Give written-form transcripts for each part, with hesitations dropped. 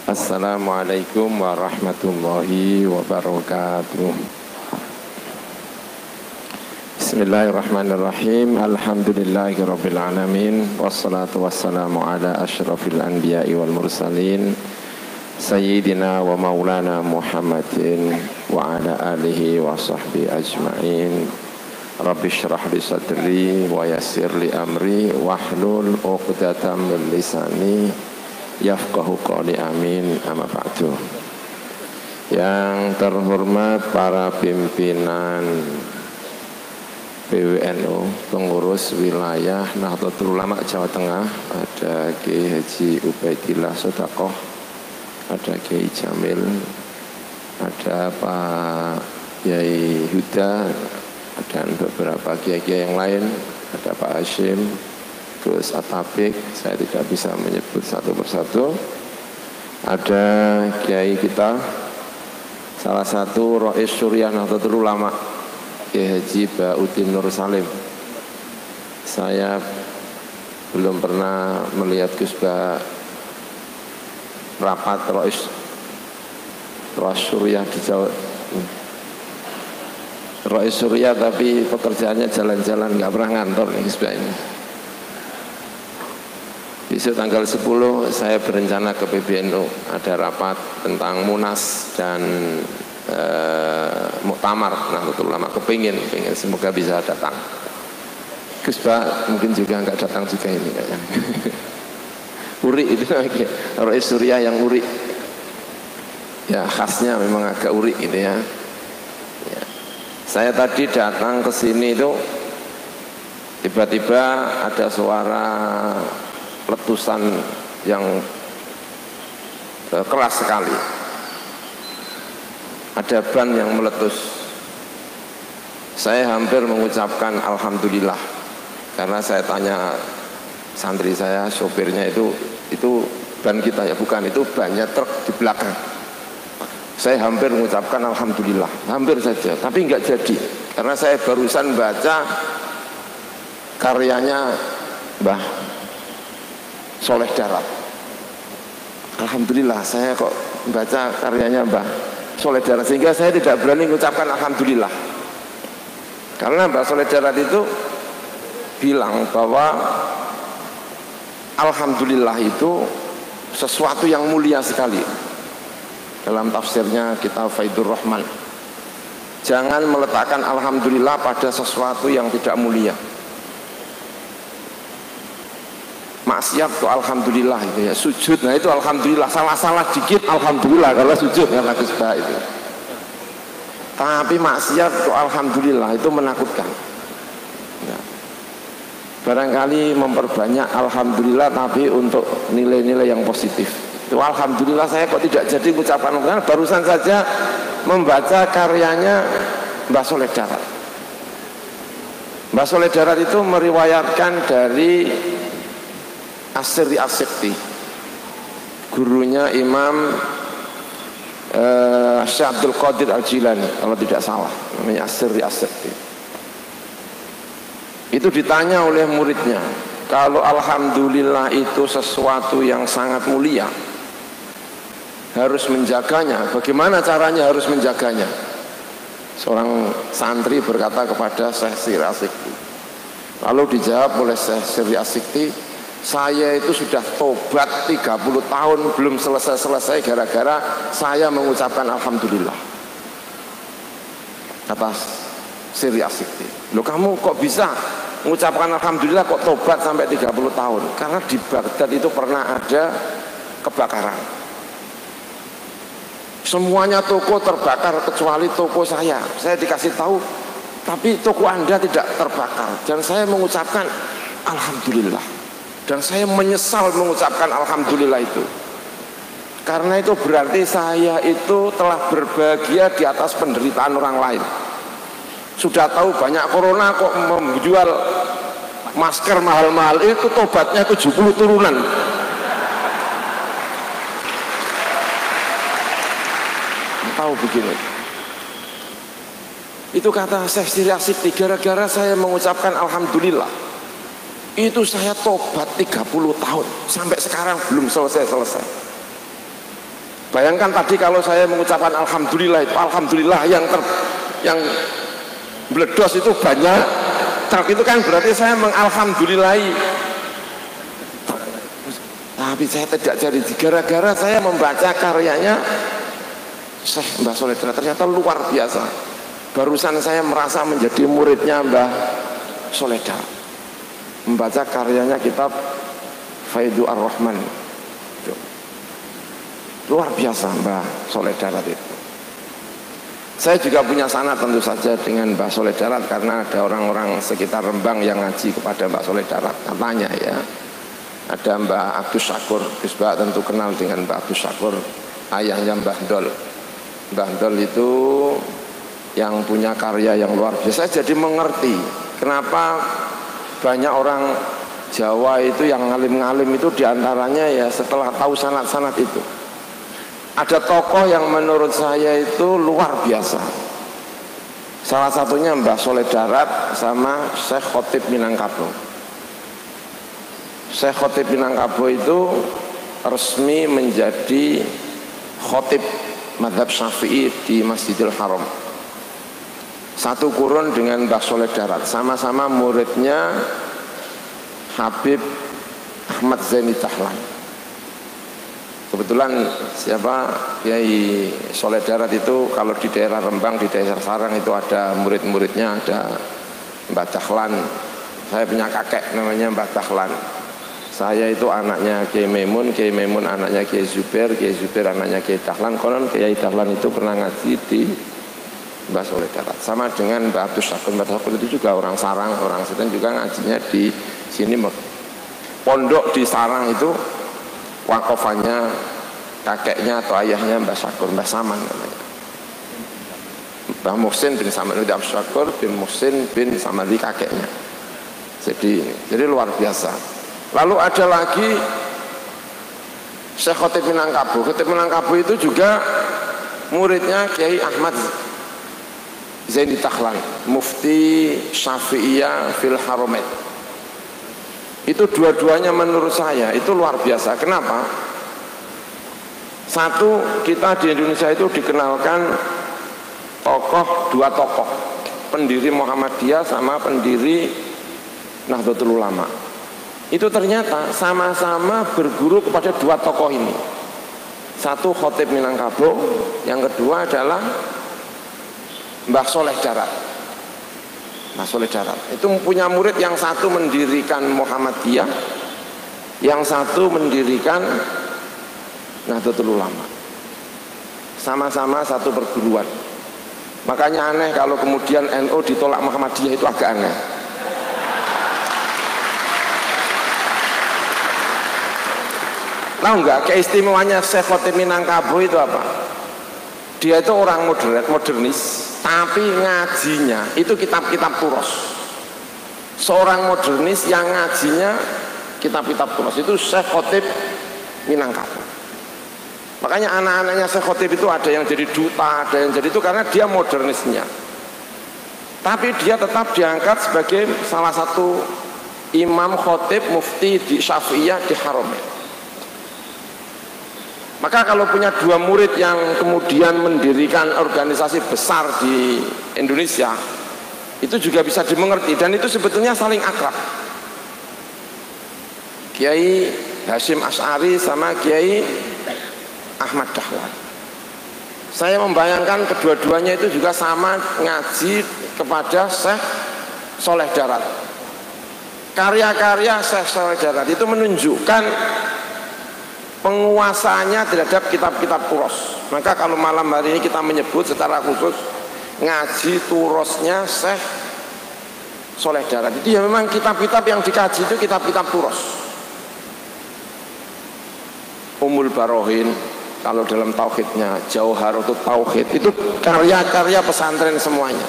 Assalamualaikum warahmatullahi wabarakatuh. Bismillahirrahmanirrahim. Alhamdulillahirabbil alamin. Wassalatu wassalamu ala asyrafil anbiya'i wal mursalin Sayyidina wa maulana Muhammadin wa ala alihi wa sahbihi ajma'in. Rabbi syrah li sadri wa yassir li amri wahlul 'uqdatam min lisani yafqahu qawli, amin, amma ba'du. Yang terhormat para pimpinan PWNU, pengurus wilayah Nahdlatul Ulama Jawa Tengah, ada Kiai Haji Ubaidillah Sodakoh, ada Kiai Jamil, ada Pak Kiai Huda, dan beberapa kiai-kiai yang lain, ada Pak Hashim, terus Atabik, saya tidak bisa menyebut satu persatu. Ada kiai kita, salah satu Rais Suriah Nahdlatul Ulama, Kiai Haji Ba'udin Nur Salim. Saya belum pernah melihat Gus Ba rapat Rais Suriah di Jawa. Rais Suriah tapi pekerjaannya jalan-jalan, nggak pernah ngantor nih Gus Ba ini. Besok tanggal 10 saya berencana ke PBNU, ada rapat tentang Munas dan Muktamar Nahdlatul Ulama. Kepingin semoga bisa datang. Gus Ba mungkin juga nggak datang juga ini kayaknya. Uri itu Rais Suriah yang uri. Ya khasnya memang agak uri gitu ya. Saya tadi datang ke sini itu tiba-tiba ada suara letusan yang keras sekali. Ada ban yang meletus. Saya hampir mengucapkan alhamdulillah, karena saya tanya santri saya, sopirnya itu ban kita ya, bukan, itu bannya truk di belakang. Saya hampir mengucapkan alhamdulillah, hampir saja, tapi nggak jadi, karena saya barusan baca karyanya Mbah Soleh Darat. Alhamdulillah, saya kok baca karyanya Mbah Soleh Darat, sehingga saya tidak berani mengucapkan alhamdulillah. Karena Mbah Soleh Darat itu bilang bahwa alhamdulillah itu sesuatu yang mulia sekali. Dalam tafsirnya kitab Faidur Rahman, jangan meletakkan alhamdulillah pada sesuatu yang tidak mulia. Maksiat tuh alhamdulillah itu ya, sujud, nah itu alhamdulillah, salah-salah dikit alhamdulillah kalau sujud ya Gus Ba itu. Tapi maksiat tuh alhamdulillah itu menakutkan. Nah, barangkali memperbanyak alhamdulillah tapi untuk nilai-nilai yang positif. Itu alhamdulillah saya kok tidak jadi ucapan, karena barusan saja membaca karyanya Mbah Soleh Darat. Mbah Soleh Darat itu meriwayatkan dari As-Sirri As-Sikti, gurunya Imam Syekh Abdul Qadir Al-Jilani kalau tidak salah, namanya As-Sirri As-Sikti. Itu ditanya oleh muridnya, kalau alhamdulillah itu sesuatu yang sangat mulia, harus menjaganya, bagaimana caranya harus menjaganya? Seorang santri berkata kepada Syekh Sirri As-Sikti, lalu dijawab oleh Syekh Sirri As-Sikti, saya itu sudah tobat 30 tahun belum selesai-selesai gara-gara saya mengucapkan alhamdulillah. Kata Sirri As-Sikti, loh kamu kok bisa mengucapkan alhamdulillah kok tobat sampai 30 tahun? Karena di Baghdad itu pernah ada kebakaran, semuanya toko terbakar kecuali toko saya dikasih tahu tapi toko Anda tidak terbakar, dan saya mengucapkan alhamdulillah, dan saya menyesal mengucapkan alhamdulillah itu, karena itu berarti saya itu telah berbahagia di atas penderitaan orang lain. Sudah tahu banyak corona kok menjual masker mahal-mahal, itu tobatnya 70 turunan. Tahu begini, itu kata Syekh Sirri As-Sikti, gara-gara saya mengucapkan alhamdulillah itu saya tobat 30 tahun sampai sekarang belum selesai-selesai. Bayangkan tadi kalau saya mengucapkan alhamdulillah, itu alhamdulillah yang meledos itu banyak truk, itu kan berarti saya mengalhamdulillahi. Tapi saya tidak jadi, gara-gara saya membaca karyanya Syekh Mbah Sholeh Darat, ternyata luar biasa. Barusan saya merasa menjadi muridnya Mbah Sholeh Darat, membaca karyanya kitab Faidu Ar-Rahman. Luar biasa Mbah Sholeh Darat itu. Saya juga punya sanad tentu saja dengan Mbah Sholeh Darat, karena ada orang-orang sekitar Rembang yang ngaji kepada Mbah Sholeh Darat. Katanya ya, ada Mbah Agus Syakur, Gus Bah tentu kenal dengan Mbah Agus Syakur, ayahnya Mbah Dol. Mbah Dol itu yang punya karya yang luar biasa. Saya jadi mengerti kenapa banyak orang Jawa itu yang ngalim-ngalim itu diantaranya ya setelah tahu sanad-sanad itu. Ada tokoh yang menurut saya itu luar biasa. Salah satunya Mbah Sholeh Darat sama Syekh Khotib Minangkabau. Syekh Khotib Minangkabau itu resmi menjadi khotib mazhab Syafi'i di Masjidil Haram. Satu kurun dengan Mbah Sholeh Darat, sama-sama muridnya Habib Ahmad Zaini Dahlan. Kebetulan Kiai Sholeh Darat itu kalau di daerah Rembang, di daerah Sarang itu ada murid-muridnya, ada Mbah Dahlan. Saya punya kakek namanya Mbah Dahlan. Saya itu anaknya Kiai Maimun anaknya Kiai Zubair anaknya Kiai Dahlan. Konon Kiai Dahlan itu pernah ngaji di Mbah Sholeh Darat. Sama dengan Mbah Abdus Syakur. Mbah Syakur itu juga orang Sarang, orang Seten, juga ngajinya di sini. Pondok di Sarang itu wakofannya kakeknya atau ayahnya Mbah Syakur, Mbah Saman namanya. Mbah Muhsin bin Saman, Abdus Syakur bin Muhsin bin Saman, kakeknya. Jadi luar biasa. Lalu ada lagi Syekh Khotib Minangkabau. Khotib Minangkabau itu juga muridnya Kiai Ahmad Zaini Dahlan, Mufti Syafi'iyah fil Haramain. Itu dua-duanya menurut saya itu luar biasa. Kenapa? Satu, kita di Indonesia itu dikenalkan dua tokoh, pendiri Muhammadiyah sama pendiri Nahdlatul Ulama. Itu ternyata sama-sama berguru kepada dua tokoh ini. Satu Khotib Minangkabau, yang kedua adalah Mbah Sholeh Darat. Mbah Sholeh Darat itu punya murid, yang satu mendirikan Muhammadiyah, yang satu mendirikan Nahdlatul Ulama. Sama-sama satu perguruan. Makanya aneh kalau kemudian NU ditolak Muhammadiyah, itu agak aneh. Tahu enggak keistimewanya Syekh Khotib Minangkabau itu apa? Dia itu orang modernis, tapi ngajinya itu kitab-kitab turos. Seorang modernis yang ngajinya kitab-kitab turos, itu Syekh Khotib Minangkabau. Makanya anak-anaknya Syekh Khotib itu ada yang jadi duta, ada yang jadi itu karena dia modernisnya. Tapi dia tetap diangkat sebagai salah satu imam khotib mufti di Syafi'iyah di Haramain. Maka kalau punya dua murid yang kemudian mendirikan organisasi besar di Indonesia, itu juga bisa dimengerti, dan itu sebetulnya saling akrab. Kiai Hasyim Asy'ari sama Kiai Ahmad Dahlan. Saya membayangkan kedua-duanya itu juga sama ngaji kepada Syekh Sholeh Darat. Karya-karya Syekh Sholeh Darat itu menunjukkan penguasaannya terhadap kitab-kitab turos. Maka kalau malam hari ini kita menyebut secara khusus ngaji turosnya Syekh Sholeh Darat, itu ya memang kitab-kitab yang dikaji itu kitab-kitab turos. Ummul Barohin kalau dalam tauhidnya, Jauharatul Tauhid, itu karya-karya pesantren semuanya.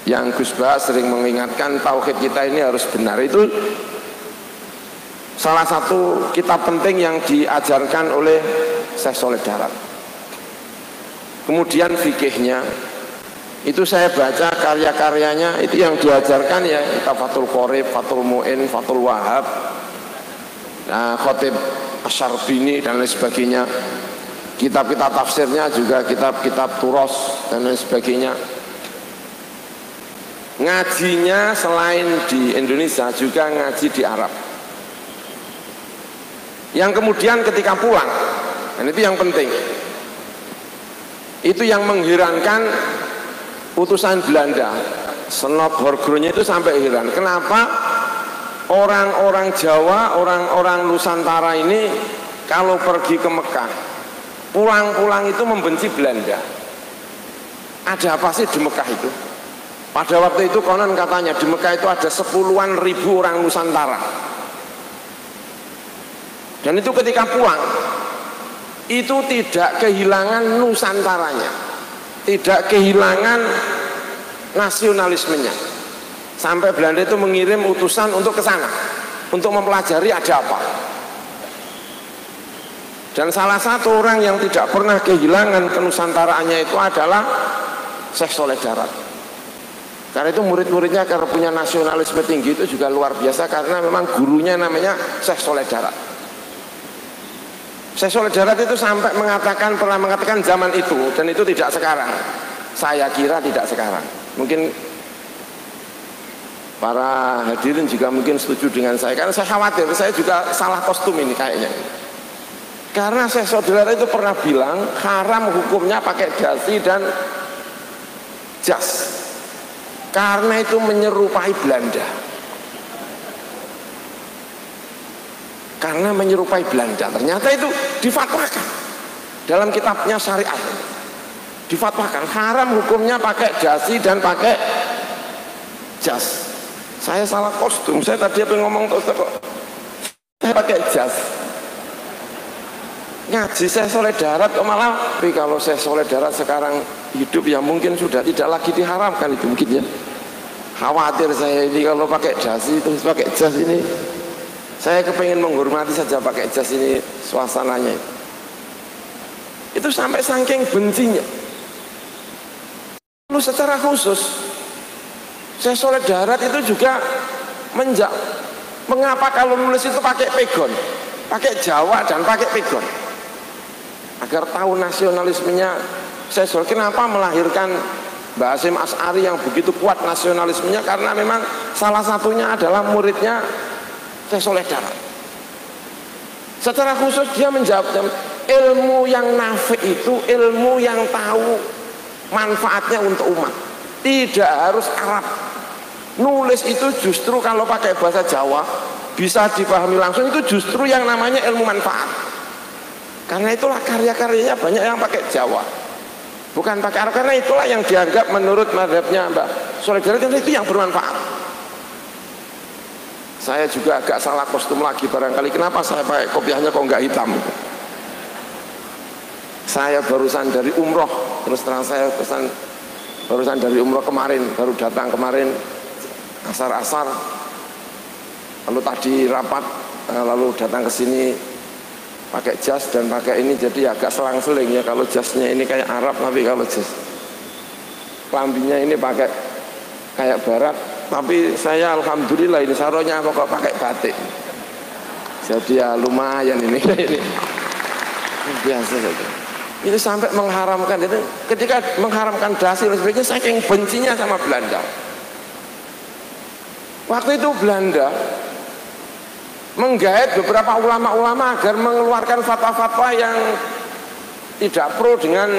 Yang Gus Bah sering mengingatkan tauhid kita ini harus benar, itu salah satu kitab penting yang diajarkan oleh Syekh Sholeh Darat. Kemudian fikihnya, itu saya baca karya-karyanya, itu yang diajarkan ya kitab Fathul Qorib, Fathul Mu'in, Fathul Wahab. Nah, Khotib Asyarbini dan lain sebagainya. Kitab-kitab tafsirnya juga kitab-kitab Turos dan lain sebagainya. Ngajinya selain di Indonesia juga ngaji di Arab. Yang kemudian ketika pulang, dan itu yang penting, itu yang mengherankan utusan Belanda, Snop Horgronya itu sampai heran. Kenapa orang-orang Jawa, orang-orang Nusantara ini kalau pergi ke Mekah, pulang-pulang itu membenci Belanda. Ada apa sih di Mekah itu? Pada waktu itu konon katanya di Mekah itu ada 10-an ribu orang Nusantara. Dan itu ketika pulang, itu tidak kehilangan Nusantaranya, tidak kehilangan nasionalismenya. Sampai Belanda itu mengirim utusan untuk ke sana, untuk mempelajari ada apa. Dan salah satu orang yang tidak pernah kehilangan kenusantaraannya itu adalah Syekh Saleh Darat. Karena itu murid-muridnya karena punya nasionalisme tinggi itu juga luar biasa, karena memang gurunya namanya Syekh Saleh Darat. Syekh Saleh Darat itu sampai pernah mengatakan zaman itu, dan itu tidak sekarang. Saya kira tidak sekarang. Mungkin para hadirin juga mungkin setuju dengan saya, karena saya khawatir saya juga salah kostum ini kayaknya. Karena Syekh Saleh Darat itu pernah bilang haram hukumnya pakai dasi dan jas, karena itu menyerupai Belanda. Karena menyerupai Belanda. Ternyata itu difatwakan dalam kitabnya syariat. Difatwakan haram hukumnya pakai dasi dan pakai jas. Saya salah kostum. Saya tadi apa ngomong kok saya pakai jas. Ngaji Syekh Saleh Darat kok malah. Tapi kalau Syekh Saleh Darat sekarang hidup ya mungkin sudah tidak lagi diharamkan itu mungkin ya. Khawatir saya ini kalau pakai dasi terus pakai jas ini. Saya kepengen menghormati saja pakai jas ini suasananya. Itu sampai saking bencinya. Lalu secara khusus Syekh Saleh Darat itu juga mengapa kalau nulis itu pakai pegon, pakai Jawa dan pakai pegon, agar tahu nasionalismenya Syekh Saleh. Kenapa melahirkan Mbah Hasyim Asy'ari yang begitu kuat nasionalismenya? Karena memang salah satunya adalah muridnya Syekh Saleh Darat. Secara khusus dia menjawab, ilmu yang nafi itu ilmu yang tahu manfaatnya untuk umat, tidak harus Arab. Nulis itu justru kalau pakai bahasa Jawa bisa dipahami langsung, itu justru yang namanya ilmu manfaat. Karena itulah karya-karyanya banyak yang pakai Jawa, bukan pakai Arab. Karena itulah yang dianggap menurut mazhabnya Mbah Saleh Darat itu yang bermanfaat. Saya juga agak salah kostum lagi barangkali. Kenapa saya pakai kopiahnya kok nggak hitam? Saya barusan dari umroh, terus terang saya barusan dari umroh kemarin, baru datang kemarin asar-asar, lalu tadi rapat, lalu datang ke sini pakai jas dan pakai ini, jadi agak selang-seling ya. Kalau jasnya ini kayak Arab, tapi kalau jas kelambinya ini pakai kayak Barat. Tapi saya alhamdulillah ini saronya pokok pakai batik, jadi ya lumayan ini biasa saja. Itu sampai mengharamkan itu, ketika mengharamkan dasi dan sebagainya, saking bencinya sama Belanda. Waktu itu Belanda menggait beberapa ulama-ulama agar mengeluarkan fatwa-fatwa yang tidak pro dengan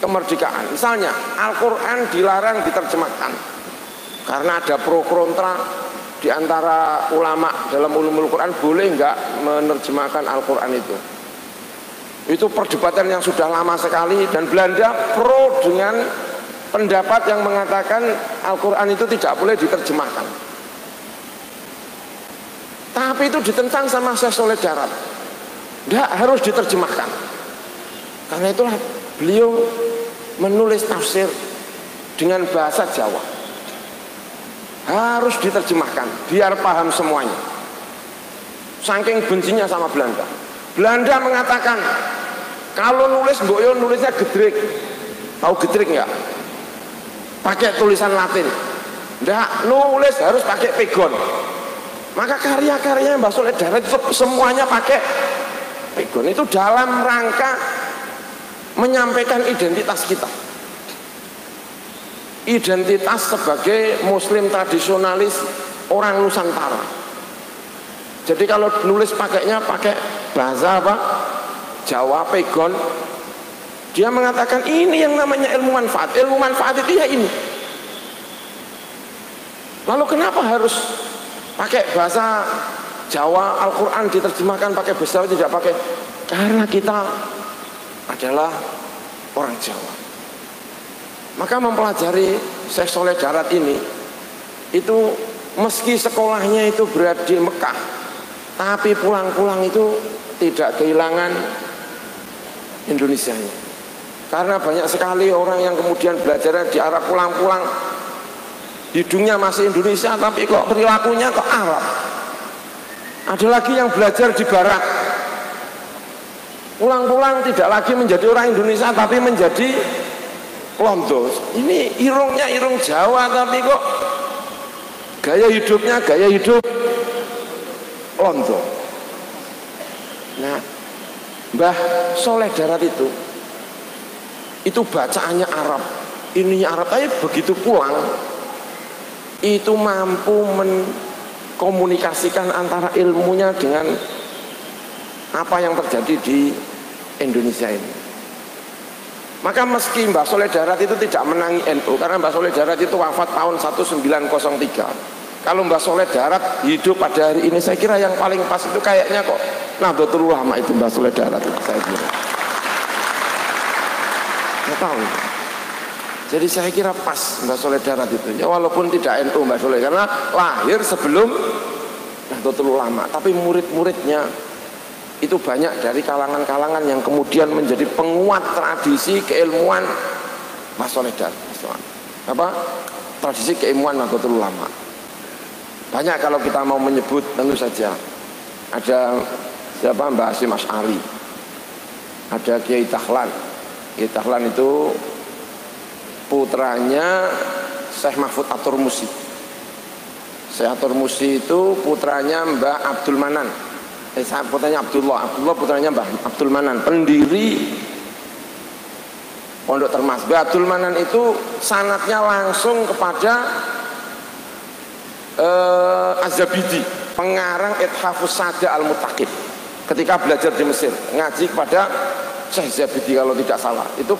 kemerdekaan. Misalnya Al-Quran dilarang diterjemahkan karena ada pro kontra di antara ulama dalam ulumul Quran, boleh nggak menerjemahkan Al-Quran itu. Itu perdebatan yang sudah lama sekali, dan Belanda pro dengan pendapat yang mengatakan Al-Quran itu tidak boleh diterjemahkan. Tapi itu ditentang sama Syekh Saleh Darat, tidak harus diterjemahkan. Karena itulah beliau menulis tafsir dengan bahasa Jawa, harus diterjemahkan biar paham semuanya. Saking bencinya sama Belanda. Belanda mengatakan kalau nulis mboyo nulisnya gedrik. Tahu gedrik nggak? Pakai tulisan Latin. Nggak, nulis harus pakai pegon. Maka karya-karyanya Mbah Soleh Darat itu semuanya pakai pegon. Itu dalam rangka menyampaikan identitas kita. Identitas sebagai muslim tradisionalis orang Nusantara. Jadi kalau nulis pakainya pakai bahasa apa? Jawa, pegon. Dia mengatakan ini yang namanya ilmu manfaat. Ilmu manfaat itu ya ini. Lalu kenapa harus pakai bahasa Jawa, Al-Quran diterjemahkan pakai bahasa Jawa, tidak pakai? Karena kita adalah orang Jawa. Maka mempelajari Syekh Soleh Darat ini, itu meski sekolahnya itu berada di Mekah, tapi pulang-pulang itu tidak kehilangan Indonesianya. Karena banyak sekali orang yang kemudian belajar di Arab, pulang-pulang hidungnya masih Indonesia tapi kok perilakunya kok Arab. Ada lagi yang belajar di Barat, pulang-pulang tidak lagi menjadi orang Indonesia tapi menjadi Londo. Ini irungnya irung Jawa tapi kok gaya hidupnya gaya hidup Londo. Nah, Mbah Soleh Darat itu bacaannya Arab, ininya Arab, tapi begitu pulang itu mampu mengkomunikasikan antara ilmunya dengan apa yang terjadi di Indonesia ini. Maka meski Mbah Soleh Darat itu tidak menangi NU, karena Mbah Soleh Darat itu wafat tahun 1903. Kalau Mbah Soleh Darat hidup pada hari ini, saya kira yang paling pas itu kayaknya kok Nahdlatul Ulama itu Mbah Soleh Darat itu, saya kira. Nggak tahu. Jadi saya kira pas Mbah Soleh Darat itu, ya walaupun tidak NU Mbah Soleh, karena lahir sebelum Nahdlatul Ulama, tapi murid-muridnya itu banyak dari kalangan-kalangan yang kemudian menjadi penguat tradisi keilmuan Mbah Soleh Darat. Apa? Tradisi keilmuan Nahdlatul Ulama. Banyak kalau kita mau menyebut, tentu saja ada siapa, Mbah Hasyim Asy'ari, ada Kiai Dahlan. Kiai Dahlan itu putranya Syekh Mahfud At-Turmusi. Syekh At-Turmusi itu putranya Mbah Abdul Manan. Putranya Abdullah putranya Mbah Abdul Manan, pendiri Pondok Termas. Mbah Abdul Manan itu sanadnya langsung kepada Az-Zabidi, pengarang Ithafus Sada Al-Muttaqin. Ketika belajar di Mesir, ngaji kepada Syekh Zabidi kalau tidak salah. Itu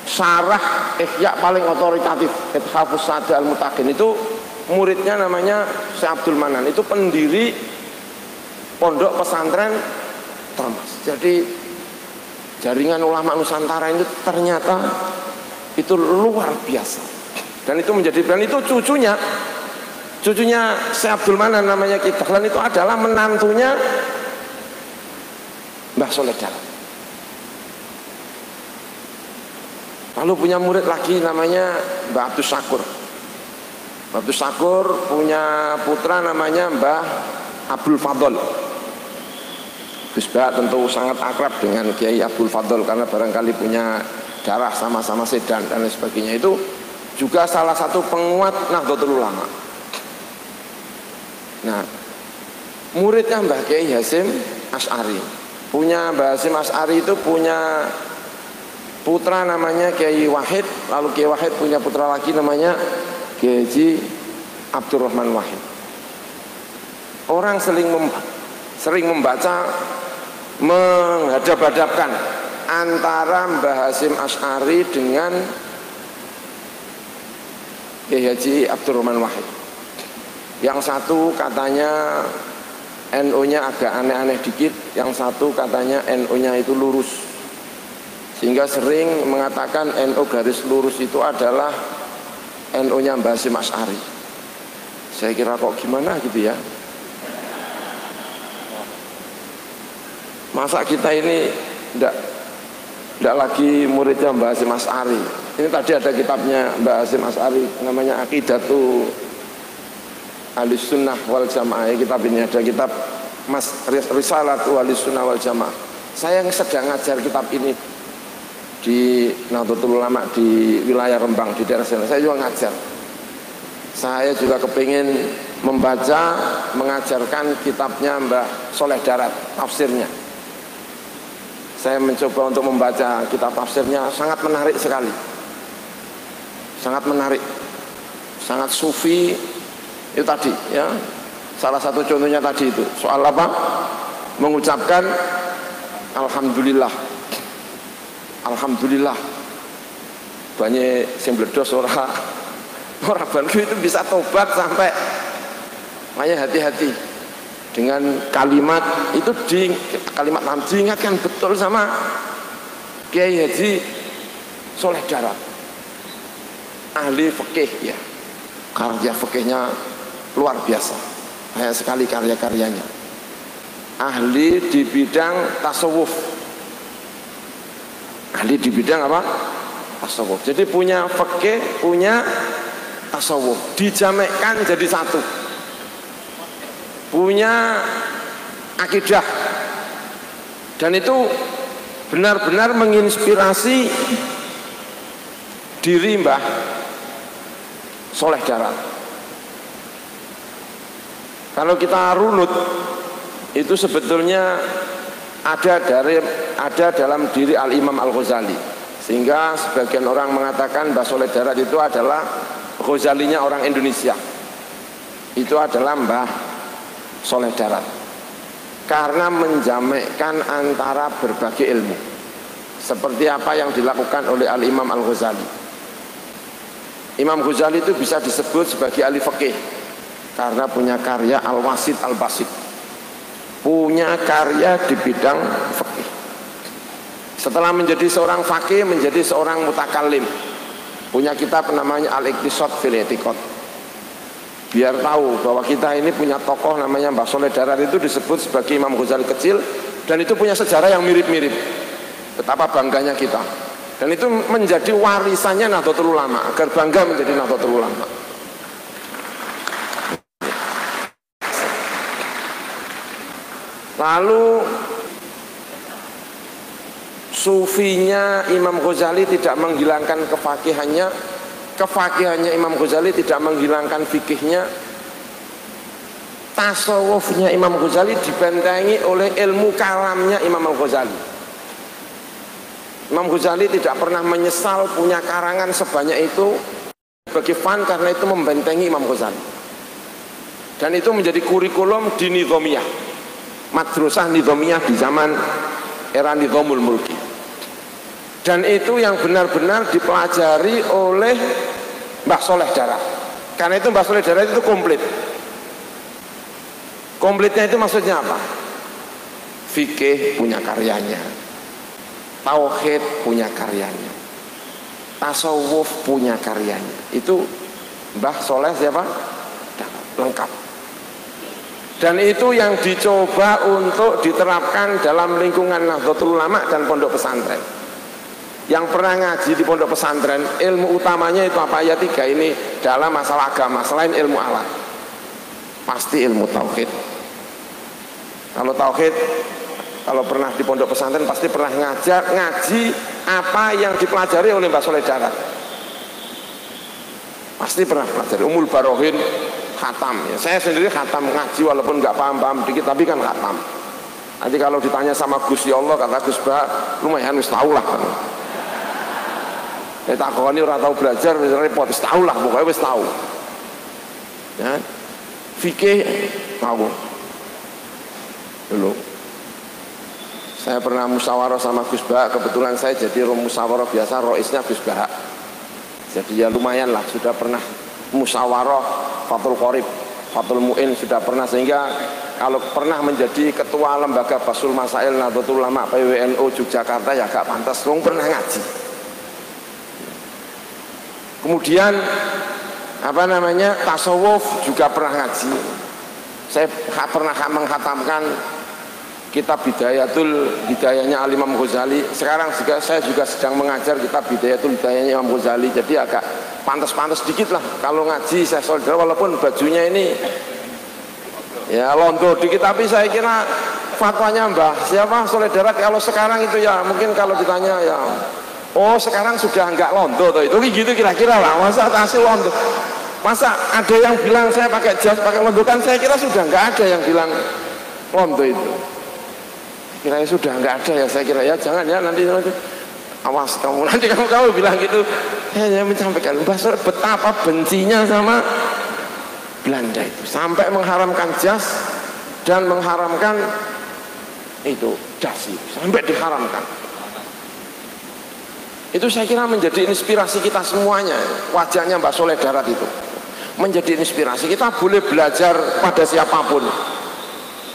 syarah Ihya paling otoritatif, Ithafus Sada Al-Muttaqin. Itu muridnya namanya Syekh Abdul Manan. Itu pendiri Pondok Pesantren Termas. Jadi jaringan ulama Nusantara itu ternyata itu luar biasa. Dan itu cucunya Syekh Abdul Manan namanya Kiai Dahlan itu adalah menantunya Mbah Soleh Darat. Lalu punya murid lagi namanya Mbah Abdus Syakur. Mbah Abdus Syakur punya putra namanya Mbah Abdul Fadl. Gus Bah tentu sangat akrab dengan Kiai Abdul Fadl karena barangkali punya darah sama-sama Sedan dan lain sebagainya. Itu juga salah satu penguat Nahdlatul Ulama. Nah, muridnya Mbah Kiai Hasyim Asy'ari. Mbah Hasyim Asy'ari itu punya putra namanya Kiai Wahid, lalu Kiai Wahid punya putra lagi namanya Kiai Haji Abdurrahman Wahid. Orang sering membaca menghadap-hadapkan antara Mbah Hasyim Asy'ari dengan Kiai Haji Abdurrahman Wahid. Yang satu katanya NU-nya agak aneh-aneh dikit, yang satu katanya NU-nya itu lurus. Sehingga sering mengatakan NU garis lurus itu adalah NU-nya Mbah Hasyim Asy'ari. Saya kira kok gimana gitu ya. Masa kita ini tidak lagi muridnya Mbah Hasyim Asy'ari. Ini tadi ada kitabnya Mbah Hasyim Asy'ari namanya Aqidatu Ahlus Sunnah wal Jamaah. Kitab ini ada kitab Risalatu Ahlus Sunnah wal Jamaah. Saya yang sedang ngajar kitab ini di Nahdlatul Ulama di wilayah Rembang di daerah sana. Saya juga ngajar. Saya juga kepingin membaca, mengajarkan kitabnya Mbah Soleh Darat, tafsirnya. Saya mencoba untuk membaca kitab tafsirnya, sangat menarik sekali. Sangat menarik. Sangat sufi. Itu tadi ya. Salah satu contohnya tadi itu. Soal apa? Mengucapkan alhamdulillah. Alhamdulillah. Banyak sing bledos ora bantu itu bisa tobat sampai. Makanya hati-hati dengan kalimat itu, kalimat diingatkan betul sama Kiai Haji Soleh Darat, ahli fikih ya, karya fikihnya luar biasa, banyak sekali karya-karyanya, ahli di bidang tasawuf, ahli di bidang apa? Tasawuf. Jadi punya fikih, punya tasawuf, dijamekkan jadi satu. Punya akidah, dan itu benar-benar menginspirasi diri Mbah Soleh Darat. Kalau kita runut, itu sebetulnya ada dalam diri Al-Imam Al-Ghazali, sehingga sebagian orang mengatakan Mbah Soleh Darat itu adalah Ghazalinya orang Indonesia. Itu adalah Mbah Soleh Darat, karena menjamekkan antara berbagai ilmu, seperti apa yang dilakukan oleh Al-Imam Al-Ghazali. Imam Ghazali itu bisa disebut sebagai ahli fikih karena punya karya Al-Wasit Al-Basit, punya karya di bidang fikih. Setelah menjadi seorang fakih, menjadi seorang mutakallim, punya kitab namanya Al-Iqtisad fil I'tiqad. Biar tahu bahwa kita ini punya tokoh namanya Mbah Soleh Darat, itu disebut sebagai Imam Ghazali kecil, dan itu punya sejarah yang mirip-mirip. Betapa bangganya kita. Dan itu menjadi warisannya Nahdlatul Ulama, agar bangga menjadi Nahdlatul Ulama. Lalu sufinya Imam Ghazali tidak menghilangkan kefakihannya Imam Ghazali tidak menghilangkan fikihnya. Tasawufnya Imam Ghazali dibentengi oleh ilmu kalamnya Imam Al-Ghazali. Imam Ghazali tidak pernah menyesal punya karangan sebanyak itu bagi fan, karena itu membentengi Imam Ghazali. Dan itu menjadi kurikulum di Nizamiyah, madrasah Nizamiyah di zaman era Nizamul Mulki. Dan itu yang benar-benar dipelajari oleh Mbah Soleh Darat. Karena itu Mbah Soleh Darat itu komplit. Komplitnya itu maksudnya apa? Fikih punya karyanya, tauhid punya karyanya, tasawuf punya karyanya. Itu Mbah Soleh siapa? Darat, lengkap. Dan itu yang dicoba untuk diterapkan dalam lingkungan Nahdlatul Ulama dan pondok pesantren. Yang pernah ngaji di pondok pesantren, ilmu utamanya itu apa? Ya tiga ini dalam masalah agama, selain ilmu alat, pasti ilmu tauhid. Kalau tauhid, kalau pernah di pondok pesantren pasti pernah ngaji apa yang dipelajari oleh Mbah Soleh Darat. Pasti pernah pelajari Umul Barohin, khatam ya. Saya sendiri khatam ngaji walaupun nggak paham-paham dikit, tapi kan khatam. Nanti kalau ditanya sama Gus ya Allah, kata Gus Bah, lumayan wis tahu lah kan. Takoni ora tau belajar wis repot, wis tau lah, pokoknya wis tau. Ya. Fikih tahu. Dulu saya pernah musyawarah sama Gus Bah, kebetulan saya jadi musyawarah biasa, roisnya Gus Bah. Jadi ya lumayan lah, sudah pernah musyawarah Fathul Qorib, Fathul Mu'in sudah pernah, sehingga kalau pernah menjadi ketua lembaga Basul Masail Nahdlatul Ulama PWNU Yogyakarta ya gak pantas dong pernah ngaji. Kemudian apa namanya, tasawuf juga pernah ngaji. Saya pernah menghatamkan kitab Hidayahnya Al-Imam Ghazali. Sekarang juga saya juga sedang mengajar kitab Hidayahnya Imam Ghazali. Jadi agak pantas-pantas dikit lah kalau ngaji saya saudara, walaupun bajunya ini ya londo dikit, tapi saya kira fatwanya Mbah siapa Soleh Darat kalau sekarang itu ya mungkin kalau ditanya ya oh sekarang sudah enggak londo tuh, itu gitu kira-kira lah, masa hasil londo. Masa ada yang bilang saya pakai jas, pakai londo, kan saya kira sudah nggak ada yang bilang londo itu. Kira sudah nggak ada ya, saya kira ya jangan ya nanti awas kamu nanti kamu bilang gitu. Saya menyampaikan bahwa betapa bencinya sama Belanda itu sampai mengharamkan jas dan mengharamkan itu dasi, sampai diharamkan. Itu saya kira menjadi inspirasi kita semuanya. Wajahnya Mbak Soleh Darat itu menjadi inspirasi. Kita boleh belajar pada siapapun,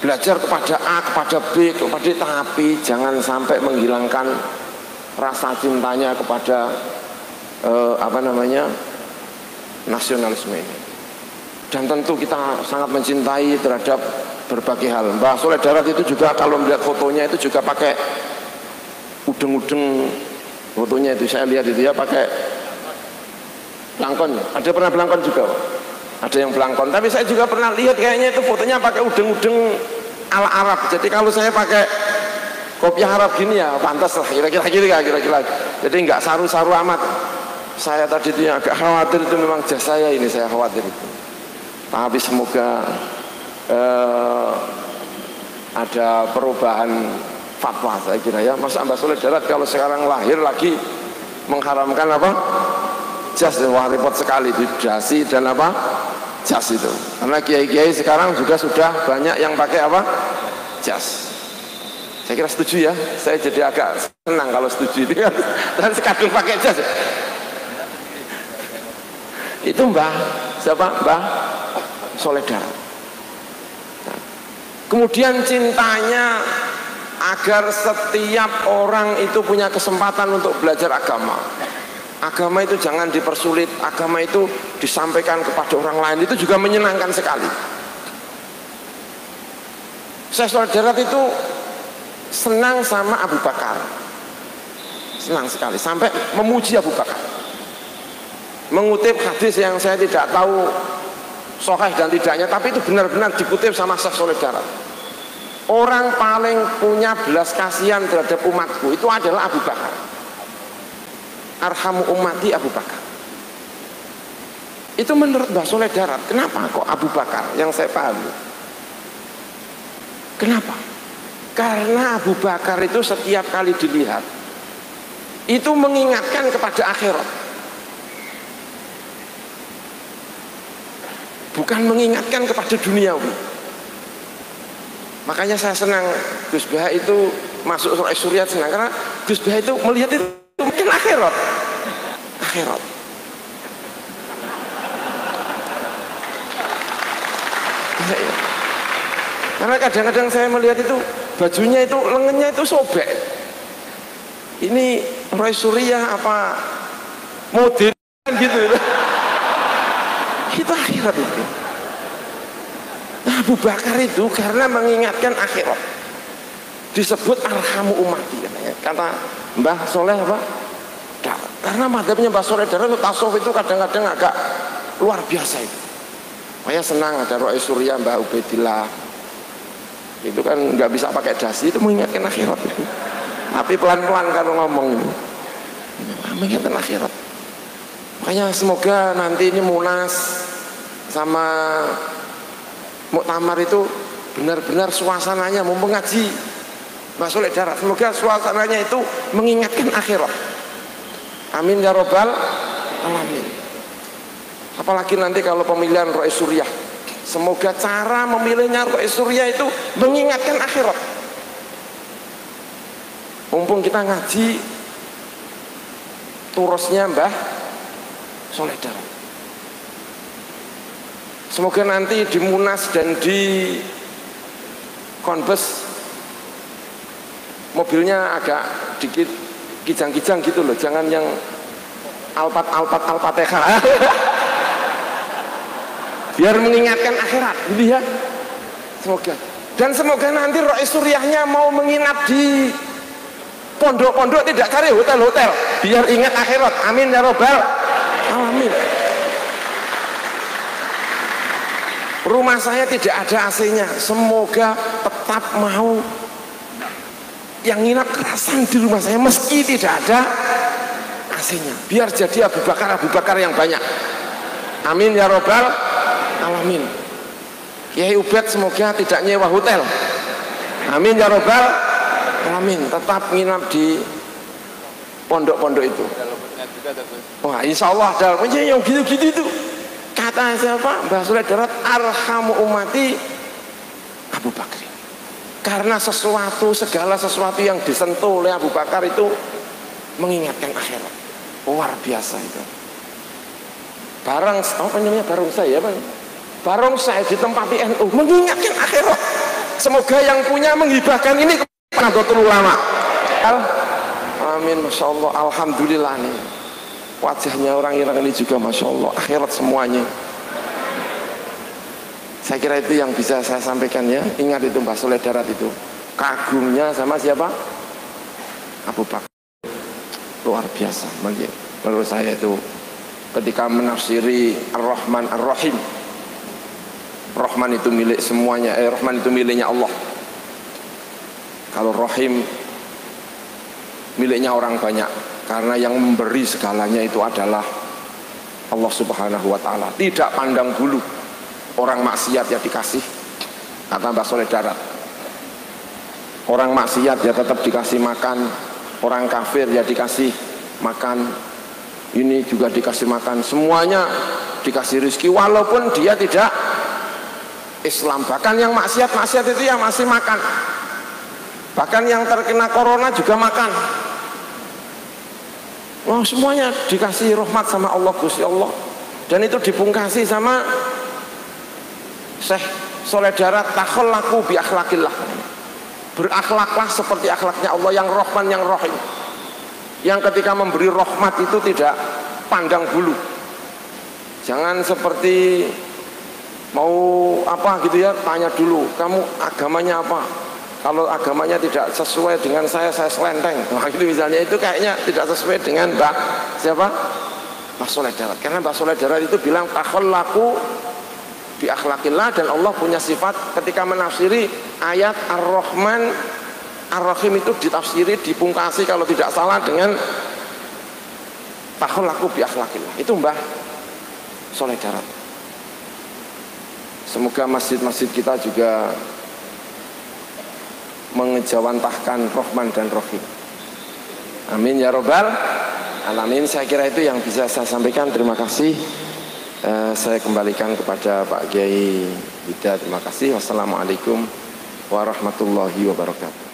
belajar kepada A, kepada B, kepada D, tapi jangan sampai menghilangkan rasa cintanya kepada nasionalisme ini. Dan tentu kita sangat mencintai terhadap berbagai hal. Mbak Soleh Darat itu juga kalau melihat fotonya itu juga pakai udeng-udeng, fotonya itu saya lihat itu ya pakai belangkon. Ada pernah belangkon juga, ada yang belangkon. Tapi saya juga pernah lihat kayaknya itu fotonya pakai udeng-udeng ala Arab. Jadi kalau saya pakai kopiah Arab gini ya pantas lah, kira-kira. Jadi nggak saru-saru amat. Saya tadi itu agak khawatir, itu memang jas saya ini, saya khawatir itu. Tapi semoga ada perubahan fatwa, saya kira ya. Masa Mbak Soleh Darat kalau sekarang lahir lagi mengharamkan apa? Jas, wah repot sekali itu dasi dan apa? Jas itu. Karena kiai-kiai sekarang juga sudah banyak yang pakai apa? Jas. Saya kira setuju ya. Saya jadi agak senang kalau setuju itu kan. Dan sekadung pakai jas. Itu Mbah siapa? Mbah Soleh Darat. Nah, kemudian cintanya agar setiap orang itu punya kesempatan untuk belajar agama. Agama itu jangan dipersulit, agama itu disampaikan kepada orang lain, itu juga menyenangkan sekali. Syekh Soleh Darat itu senang sama Abu Bakar, senang sekali sampai memuji Abu Bakar, mengutip hadis yang saya tidak tahu sahih dan tidaknya, tapi itu benar-benar dikutip sama Syekh Soleh Darat. Orang paling punya belas kasihan terhadap umatku itu adalah Abu Bakar. Arhamu ummati Abu Bakar. Itu menurut Mbah Soleh Darat. Kenapa kok Abu Bakar? Yang saya pahami, kenapa? Karena Abu Bakar itu setiap kali dilihat itu mengingatkan kepada akhirat, bukan mengingatkan kepada duniawi. Makanya saya senang Gus Bah itu masuk surah Surya, senang karena Gus Bah itu melihat itu mungkin akhirat. Karena kadang-kadang saya melihat itu bajunya itu lengannya itu sobek. Ini Roy Surya apa modern gitu. Itu akhirat itu. Nah, Abu Bakar itu karena mengingatkan akhirat disebut arhamu ummati katanya. Kata Mbah Soleh apa? Darat. Karena madhabnya Mbah Soleh Darat itu tasawuf itu kadang-kadang agak luar biasa itu. Saya senang ada Roy Surya, Mbah Ubaidillah. Itu kan nggak bisa pakai dasi, itu mengingatkan akhirat itu. Tapi pelan-pelan kalau ngomong itu mengingatkan akhirat. Makanya semoga nanti ini Munas sama Muktamar itu benar-benar suasananya mau mengaji Mbah Soleh Darat. Semoga suasananya itu mengingatkan akhirat. Amin ya robbal alamin. Apalagi nanti kalau pemilihan Rois Surya, semoga cara memilihnya Rois Surya itu mengingatkan akhirat. Mumpung kita ngaji turusnya Mbah Soleh Darat. Semoga nanti di Munas dan di Konbes mobilnya agak dikit kijang-kijang gitu loh, jangan yang Al-Fatihah. Biar mengingatkan akhirat, gitu ya. Semoga. Dan semoga nanti Rois Suryahnya mau menginap di pondok-pondok, tidak cari hotel-hotel, biar ingat akhirat. Amin ya robbal alamin. Rumah saya tidak ada AC-nya, semoga tetap mau yang nginap kerasan di rumah saya meski tidak ada AC-nya, biar jadi Abu Bakar yang banyak. Amin ya robbal alamin. Kiai Ubed semoga tidak nyewa hotel. Amin ya robbal alamin. Tetap nginap di pondok-pondok itu. Wah, insya Allah ada yang gitu-gitu itu. Kata siapa? Mbah Soleh Darat, arhamu umati Abu Bakar. Karena segala sesuatu yang disentuh oleh Abu Bakar itu mengingatkan akhirat. Luar biasa itu. Barongsai ditempati NU mengingatkan akhirat. Semoga yang punya menghibahkan ini kepada Nahdlatul Ulama. Amin, masya Allah, alhamdulillah nih. Wajahnya orang-orang ini juga masya Allah akhirat semuanya. Saya kira itu yang bisa saya sampaikan ya. Ingat itu Mbah Soleh Darat itu kagumnya sama siapa? Abu Bakar. Luar biasa menurut saya itu ketika menafsiri Ar-Rahman Ar-Rahim. Rahman itu milik semuanya, Rahman itu miliknya Allah. Kalau Rahim miliknya orang banyak, karena yang memberi segalanya itu adalah Allah Subhanahu wa Ta'ala. Tidak pandang bulu, orang maksiat ya dikasih, kata Mbah Soleh Darat. Orang maksiat ya tetap dikasih makan, orang kafir ya dikasih makan, ini juga dikasih makan, semuanya dikasih rezeki walaupun dia tidak Islam. Bahkan yang maksiat itu ya masih makan, bahkan yang terkena corona juga makan. Wah, semuanya dikasih rahmat sama Allah, Gusti Allah. Dan itu dipungkasi sama Syekh Soleh Darat, takhallaku bi akhlaqillah. Berakhlaklah seperti akhlaknya Allah yang Rahman yang Rahim. Yang ketika memberi rahmat itu tidak pandang bulu. Jangan seperti mau apa gitu ya, tanya dulu, kamu agamanya apa? Kalau agamanya tidak sesuai dengan saya selenteng. Nah, itu misalnya itu kayaknya tidak sesuai dengan Mbah siapa? Mbah Soleh Darat. Karena Mbah Soleh Darat itu bilang takhallaku bi akhlaqillah, dan Allah punya sifat ketika menafsiri ayat Ar-Rahman Ar-Rahim itu ditafsiri, dipungkasi kalau tidak salah dengan takhallaku bi akhlaqillah. Itu Mbah Soleh Darat. Semoga masjid-masjid kita juga mengejawantahkan Rahman dan Rahim. Amin ya robbal alamin. Saya kira itu yang bisa saya sampaikan. Terima kasih. Saya kembalikan kepada Pak Kiai Ida. Terima kasih. Wassalamualaikum warahmatullahi wabarakatuh.